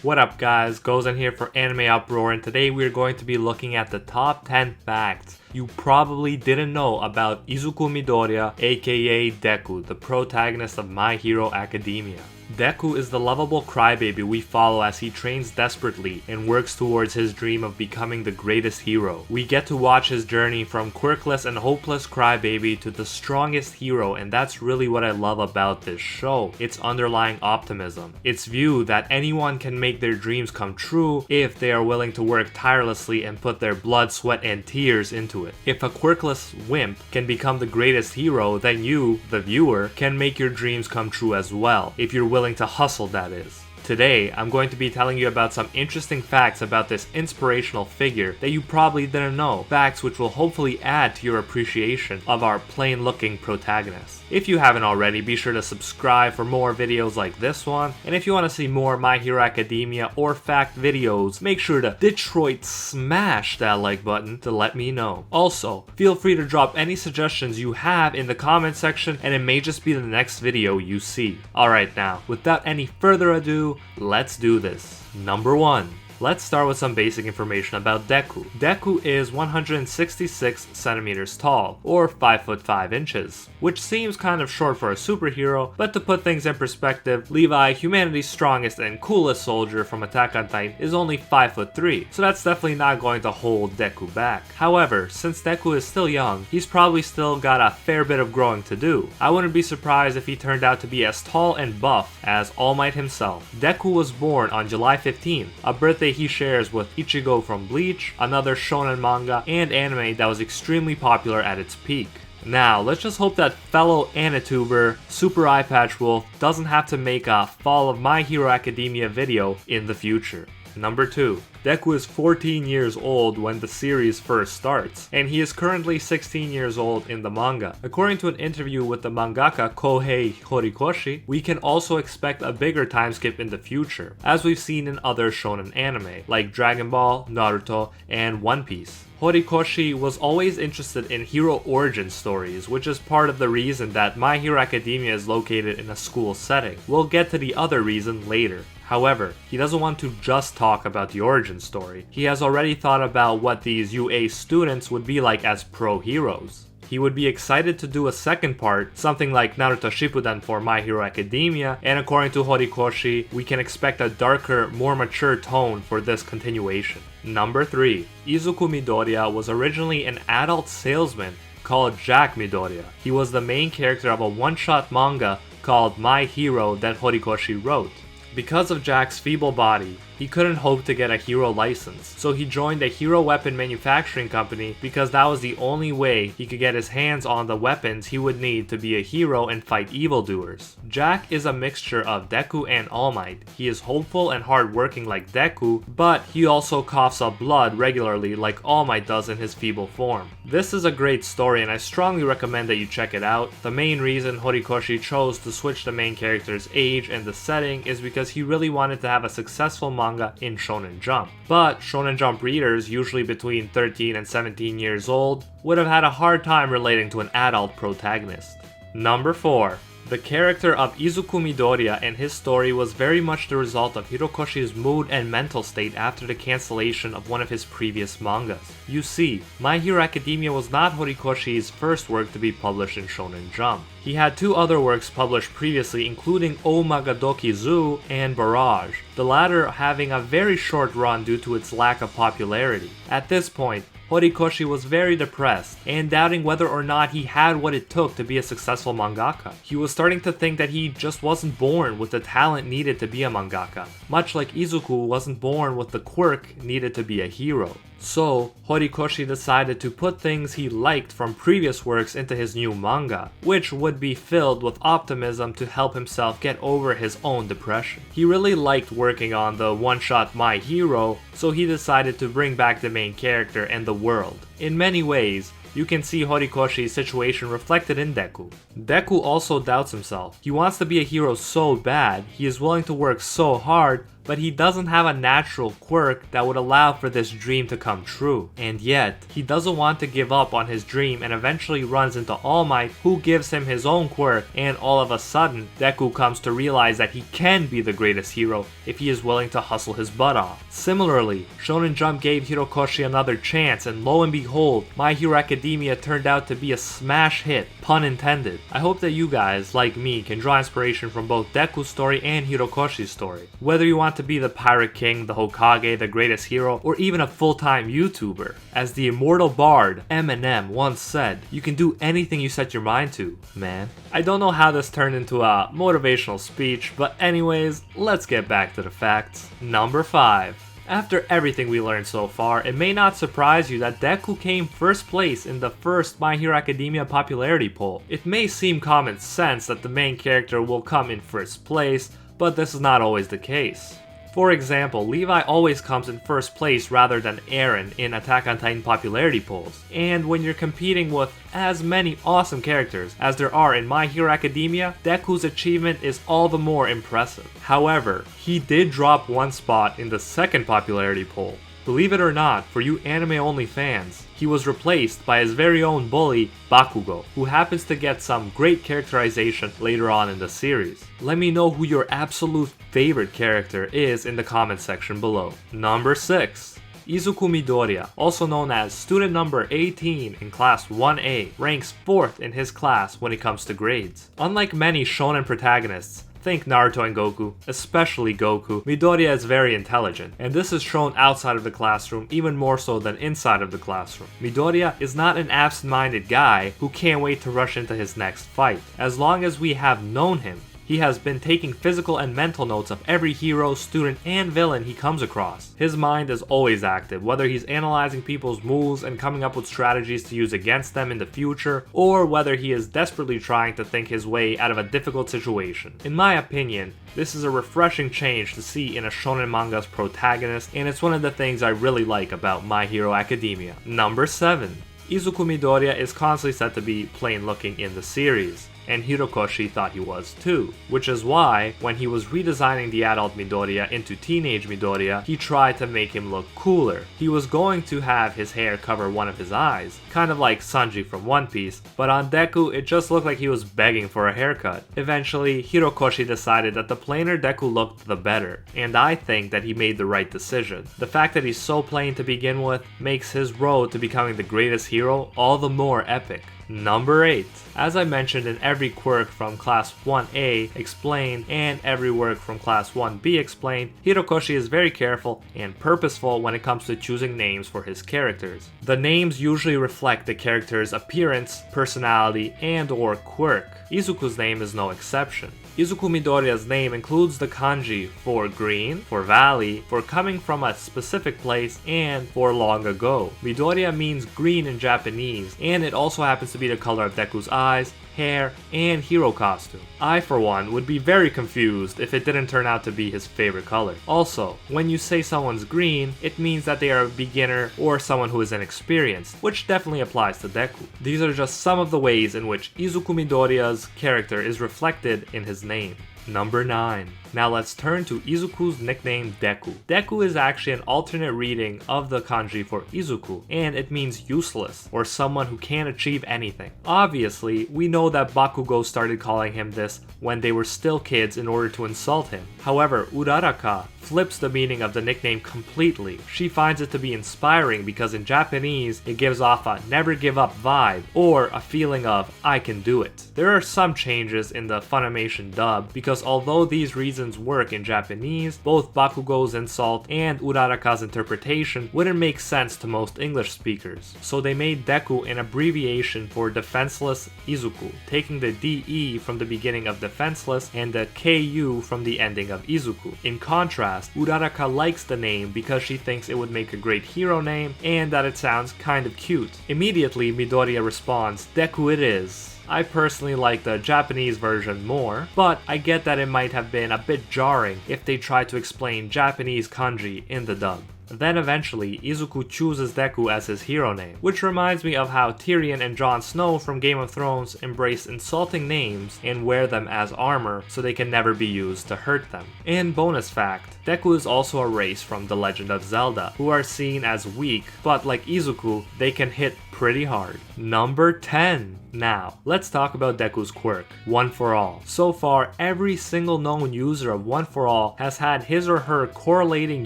What up guys, Gozen here for Anime Uproar, and today we're going to be looking at the top 10 facts you probably didn't know about Izuku Midoriya, aka Deku, the protagonist of My Hero Academia. Deku is the lovable crybaby we follow as he trains desperately and works towards his dream of becoming the greatest hero. We get to watch his journey from quirkless and hopeless crybaby to the strongest hero, and that's really what I love about this show. Its underlying optimism. Its view that anyone can make their dreams come true if they are willing to work tirelessly and put their blood, sweat, and tears into it. If a quirkless wimp can become the greatest hero, then you, the viewer, can make your dreams come true as well, if you're willing to hustle, that is. Today, I'm going to be telling you about some interesting facts about this inspirational figure that you probably didn't know. Facts which will hopefully add to your appreciation of our plain-looking protagonist. If you haven't already, be sure to subscribe for more videos like this one. And if you want to see more My Hero Academia or fact videos, make sure to Detroit smash that like button to let me know. Also, feel free to drop any suggestions you have in the comment section, and it may just be the next video you see. Alright now, without any further ado, let's do this. Number 1. Let's start with some basic information about Deku. Deku is 166 centimeters tall, or 5 foot 5 inches, which seems kind of short for a superhero, but to put things in perspective, Levi, humanity's strongest and coolest soldier from Attack on Titan, is only 5 foot 3, so that's definitely not going to hold Deku back. However, since Deku is still young, he's probably still got a fair bit of growing to do. I wouldn't be surprised if he turned out to be as tall and buff as All Might himself. Deku was born on July 15th, a birthday he shares with Ichigo from Bleach, another shonen manga and anime that was extremely popular at its peak. Now, let's just hope that fellow Anituber, Super Eye Patch Wolf, doesn't have to make a Fall of My Hero Academia video in the future. Number 2. Deku is 14 years old when the series first starts, and he is currently 16 years old in the manga. According to an interview with the mangaka Kohei Horikoshi, we can also expect a bigger time skip in the future, as we've seen in other shonen anime, like Dragon Ball, Naruto, and One Piece. Horikoshi was always interested in hero origin stories, which is part of the reason that My Hero Academia is located in a school setting. We'll get to the other reason later. However, he doesn't want to just talk about the origin story. He has already thought about what these UA students would be like as pro heroes. He would be excited to do a second part, something like Naruto Shippuden for My Hero Academia, and according to Horikoshi, we can expect a darker, more mature tone for this continuation. Number 3. Izuku Midoriya was originally an adult salesman called Jack Midoriya. He was the main character of a one-shot manga called My Hero that Horikoshi wrote. Because of Jack's feeble body, he couldn't hope to get a hero license, so he joined a hero weapon manufacturing company because that was the only way he could get his hands on the weapons he would need to be a hero and fight evildoers. Jack is a mixture of Deku and All Might. He is hopeful and hardworking like Deku, but he also coughs up blood regularly like All Might does in his feeble form. This is a great story and I strongly recommend that you check it out. The main reason Horikoshi chose to switch the main character's age and the setting is because he really wanted to have a successful manga in Shonen Jump. But Shonen Jump readers, usually between 13 and 17 years old, would have had a hard time relating to an adult protagonist. Number 4. The character of Izuku Midoriya and his story was very much the result of Hirokoshi's mood and mental state after the cancellation of one of his previous mangas. You see, My Hero Academia was not Horikoshi's first work to be published in Shonen Jump. He had 2 other works published previously, including O Magadoki Zoo and Barrage, the latter having a very short run due to its lack of popularity. At this point, Horikoshi was very depressed and doubting whether or not he had what it took to be a successful mangaka. He was starting to think that he just wasn't born with the talent needed to be a mangaka, much like Izuku wasn't born with the quirk needed to be a hero. So, Horikoshi decided to put things he liked from previous works into his new manga, which would be filled with optimism to help himself get over his own depression. He really liked working on the one-shot My Hero, so he decided to bring back the main character and the world. In many ways, you can see Horikoshi's situation reflected in Deku. Deku also doubts himself. He wants to be a hero so bad, he is willing to work so hard, but he doesn't have a natural quirk that would allow for this dream to come true. And yet, he doesn't want to give up on his dream and eventually runs into All Might, who gives him his own quirk, and all of a sudden, Deku comes to realize that he can be the greatest hero if he is willing to hustle his butt off. Similarly, Shonen Jump gave Hirokoshi another chance, and lo and behold, My Hero Academia turned out to be a smash hit, pun intended. I hope that you guys, like me, can draw inspiration from both Deku's story and Hirokoshi's story. Whether you want to be the Pirate King, the Hokage, the greatest hero, or even a full-time YouTuber. As the immortal bard Eminem once said, you can do anything you set your mind to, man. I don't know how this turned into a motivational speech, but anyways, let's get back to the facts. Number 5. After everything we learned so far, it may not surprise you that Deku came first place in the first My Hero Academia popularity poll. It may seem common sense that the main character will come in first place, but this is not always the case. For example, Levi always comes in first place rather than Eren in Attack on Titan popularity polls. And when you're competing with as many awesome characters as there are in My Hero Academia, Deku's achievement is all the more impressive. However, he did drop one spot in the second popularity poll. Believe it or not, for you anime-only fans, he was replaced by his very own bully, Bakugo, who happens to get some great characterization later on in the series. Let me know who your absolute favorite character is in the comment section below. Number 6. Izuku Midoriya, also known as student number 18 in class 1A, ranks 4th in his class when it comes to grades. Unlike many shonen protagonists, think Naruto and Goku, especially Goku, Midoriya is very intelligent, and this is shown outside of the classroom even more so than inside of the classroom. Midoriya is not an absent-minded guy who can't wait to rush into his next fight. As long as we have known him, he has been taking physical and mental notes of every hero, student, and villain he comes across. His mind is always active, whether he's analyzing people's moves and coming up with strategies to use against them in the future, or whether he is desperately trying to think his way out of a difficult situation. In my opinion, this is a refreshing change to see in a shonen manga's protagonist, and it's one of the things I really like about My Hero Academia. Number 7. Izuku Midoriya is constantly said to be plain looking in the series, and Hirokoshi thought he was too, which is why, when he was redesigning the adult Midoriya into teenage Midoriya, he tried to make him look cooler. He was going to have his hair cover one of his eyes, kind of like Sanji from One Piece, but on Deku it just looked like he was begging for a haircut. Eventually, Hirokoshi decided that the plainer Deku looked the better, and I think that he made the right decision. The fact that he's so plain to begin with makes his road to becoming the greatest hero all the more epic. Number 8. As I mentioned in every quirk from Class 1A explained and every work from Class 1B explained, Hirokoshi is very careful and purposeful when it comes to choosing names for his characters. The names usually reflect the character's appearance, personality, and/or quirk. Izuku's name is no exception. Izuku Midoriya's name includes the kanji for green, for valley, for coming from a specific place, and for long ago. Midoriya means green in Japanese, and it also happens to be the color of Deku's eyes, hair, and hero costume. I, for one, would be very confused if it didn't turn out to be his favorite color. Also, when you say someone's green, it means that they are a beginner or someone who is inexperienced, which definitely applies to Deku. These are just some of the ways in which Izuku Midoriya's character is reflected in his name. Number 9. Now let's turn to Izuku's nickname Deku. Deku is actually an alternate reading of the kanji for Izuku, and it means useless, or someone who can't achieve anything. Obviously, we know that Bakugo started calling him this when they were still kids in order to insult him. However, Uraraka flips the meaning of the nickname completely. She finds it to be inspiring because in Japanese, it gives off a never give up vibe, or a feeling of I can do it. There are some changes in the Funimation dub, because although these reasons work in Japanese, both Bakugo's insult and Uraraka's interpretation wouldn't make sense to most English speakers. So they made Deku an abbreviation for Defenseless Izuku, taking the DE from the beginning of Defenseless and the KU from the ending of Izuku. In contrast, Uraraka likes the name because she thinks it would make a great hero name and that it sounds kind of cute. Immediately, Midoriya responds, "Deku it is." I personally like the Japanese version more, but I get that it might have been a bit jarring if they tried to explain Japanese kanji in the dub. Then eventually, Izuku chooses Deku as his hero name, which reminds me of how Tyrion and Jon Snow from Game of Thrones embrace insulting names and wear them as armor so they can never be used to hurt them. And bonus fact, Deku is also a race from The Legend of Zelda, who are seen as weak, but like Izuku, they can hit pretty hard. Number 10. Now, let's talk about Deku's quirk, One for All. So far, every single known user of One for All has had his or her correlating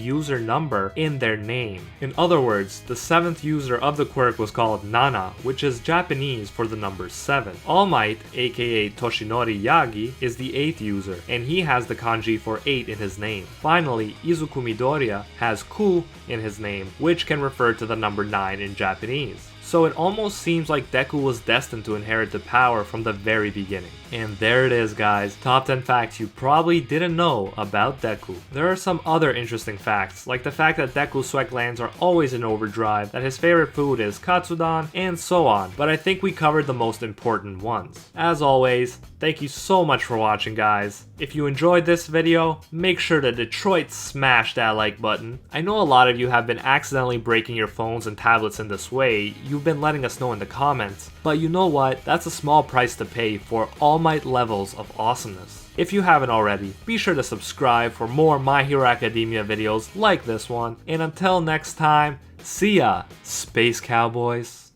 user number in their name. In other words, the 7th user of the quirk was called Nana, which is Japanese for the number 7. All Might, aka Toshinori Yagi, is the 8th user, and he has the kanji for 8 in his name. Finally, Izuku Midoriya has Ku in his name, which can refer to the number 9 in Japanese. So it almost seems like Deku was destined to inherit the power from the very beginning. And there it is, guys. Top 10 facts you probably didn't know about Deku. There are some other interesting facts, like the fact that Deku's sweat glands are always in overdrive, that his favorite food is katsudon, and so on, but I think we covered the most important ones. As always, thank you so much for watching, guys. If you enjoyed this video, make sure to Detroit smash that like button. I know a lot of you have been accidentally breaking your phones and tablets in this way. You've been letting us know in the comments, but you know what? That's a small price to pay for All Might levels of awesomeness. If you haven't already, be sure to subscribe for more My Hero Academia videos like this one, and until next time, see ya, Space Cowboys.